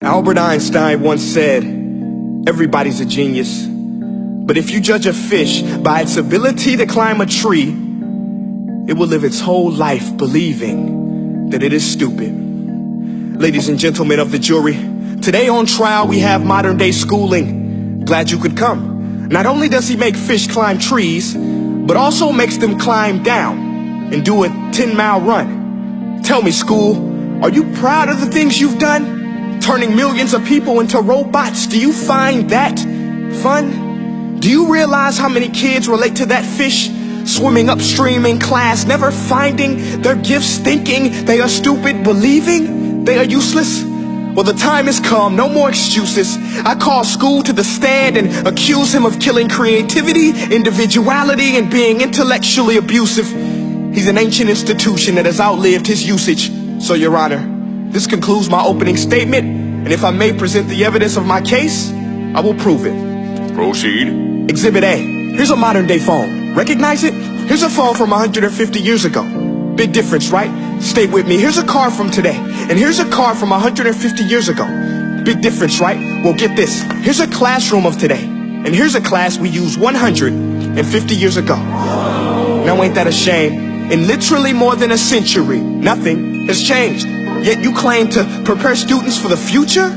Albert Einstein once said, everybody's a genius, but if you judge a fish by its ability to climb a tree, it will live its whole life believing that it is stupid. Ladies and gentlemen of the jury, today on trial we have modern day schooling. Glad you could come. Not only does he make fish climb trees, but also makes them climb down and do a 10-mile run. Tell me, school, are you proud of the things you've done? Turning millions of people into robots, do you find that fun? Do you realize how many kids relate to that fish swimming upstream in class, never finding their gifts, thinking they are stupid, believing they are useless? Well, the time has come, no more excuses. I call school to the stand and accuse him of killing creativity, individuality, and being intellectually abusive. He's an ancient institution that has outlived his usage. So, Your Honor, this concludes my opening statement, and if I may present the evidence of my case, I will prove it. Proceed. Exhibit A. Here's a modern day phone. Recognize it? Here's a phone from 150 years ago. Big difference, right? Stay with me. Here's a car from today, and here's a car from 150 years ago. Big difference, right? Well, get this. Here's a classroom of today, and here's a class we used 150 years ago. Now ain't that a shame? In literally more than a century, nothing has changed. Yet you claim to prepare students for the future?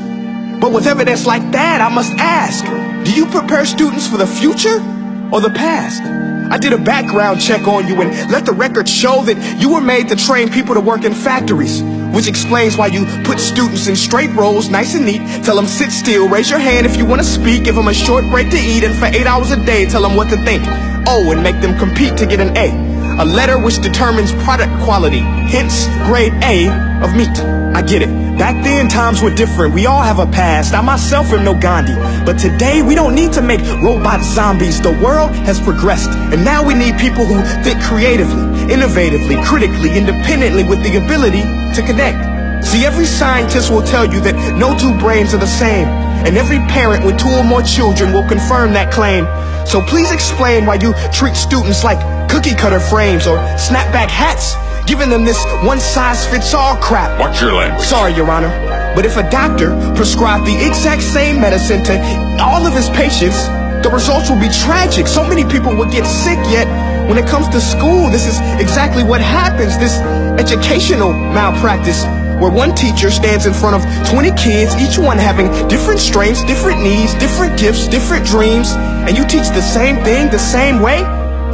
But with evidence like that, I must ask, do you prepare students for the future or the past? I did a background check on you and let the record show that you were made to train people to work in factories, which explains why you put students in straight rows, nice and neat, tell them sit still, raise your hand if you want to speak, give them a short break to eat, and for 8 hours a day, tell them what to think. Oh, and make them compete to get an A letter which determines product quality, hence grade A of meat. I get it. Back then, times were different. We all have a past. I myself am no Gandhi. But today, we don't need to make robot zombies. The world has progressed. And now we need people who think creatively, innovatively, critically, independently, with the ability to connect. See, every scientist will tell you that no two brains are the same. And every parent with 2 or more children will confirm that claim. So please explain why you treat students like cookie cutter frames or snapback hats, giving them this one-size-fits-all crap. Watch your language. Sorry, Your Honor, but if a doctor prescribed the exact same medicine to all of his patients, the results will be tragic. So many people will get sick, yet when it comes to school, this is exactly what happens, this educational malpractice, where one teacher stands in front of 20 kids, each one having different strengths, different needs, different gifts, different dreams, and you teach the same thing the same way?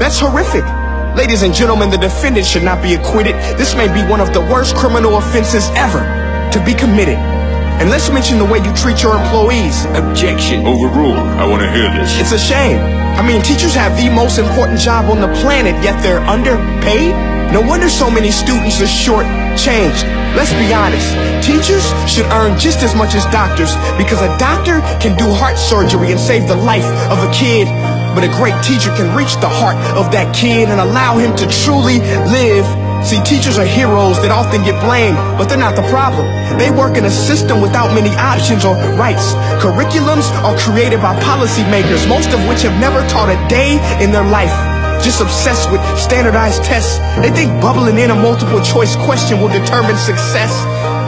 That's horrific. Ladies and gentlemen, the defendant should not be acquitted. This may be one of the worst criminal offenses ever to be committed. And let's mention the way you treat your employees. Objection. Overruled. I want to hear this. It's a shame. I mean, teachers have the most important job on the planet, yet they're underpaid? No wonder so many students are short-changed. Let's be honest. Teachers should earn just as much as doctors, because a doctor can do heart surgery and save the life of a kid. But a great teacher can reach the heart of that kid and allow him to truly live. See, teachers are heroes that often get blamed, but they're not the problem. They work in a system without many options or rights. Curriculums are created by policymakers, most of which have never taught a day in their life. Just obsessed with standardized tests. They think bubbling in a multiple choice question will determine success.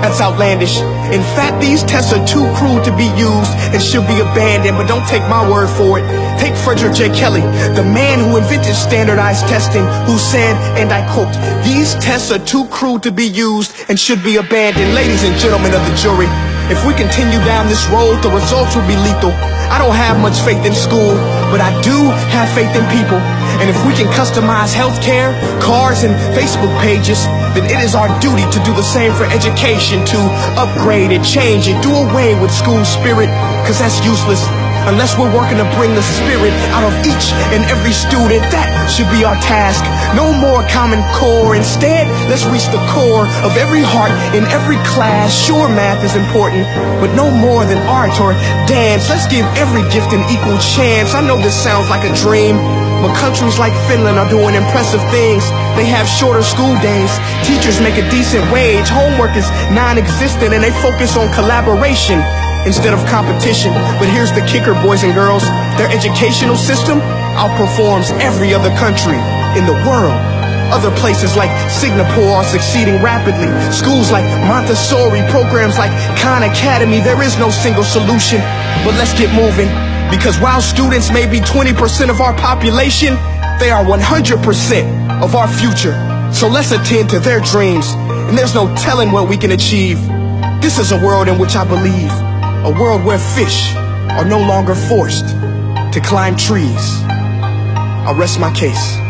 That's outlandish. In fact, these tests are too cruel to be used and should be abandoned, but don't take my word for it. Take Frederick J. Kelly, the man who invented standardized testing, who said, and I quote, "These tests are too cruel to be used and should be abandoned." Ladies and gentlemen of the jury, if we continue down this road, the results will be lethal. I don't have much faith in school, but I do have faith in people. And if we can customize healthcare, cars, and Facebook pages, then it is our duty to do the same for education, to upgrade and change and do away with school spirit, because that's useless. Unless we're working to bring the spirit out of each and every student, that should be our task. No more Common Core. Instead, let's reach the core of every heart in every class. Sure, math is important, but no more than art or dance. Let's give every gift an equal chance. I know this sounds like a dream, but countries like Finland are doing impressive things. They have shorter school days. Teachers make a decent wage. Homework is non-existent, and they focus on collaboration instead of competition. But here's the kicker, boys and girls. Their educational system outperforms every other country in the world. Other places like Singapore are succeeding rapidly. Schools like Montessori, programs like Khan Academy. There is no single solution, but let's get moving. Because while students may be 20% of our population, they are 100% of our future. So let's attend to their dreams, and there's no telling what we can achieve. This is a world in which I believe, a world where fish are no longer forced to climb trees. I'll rest my case.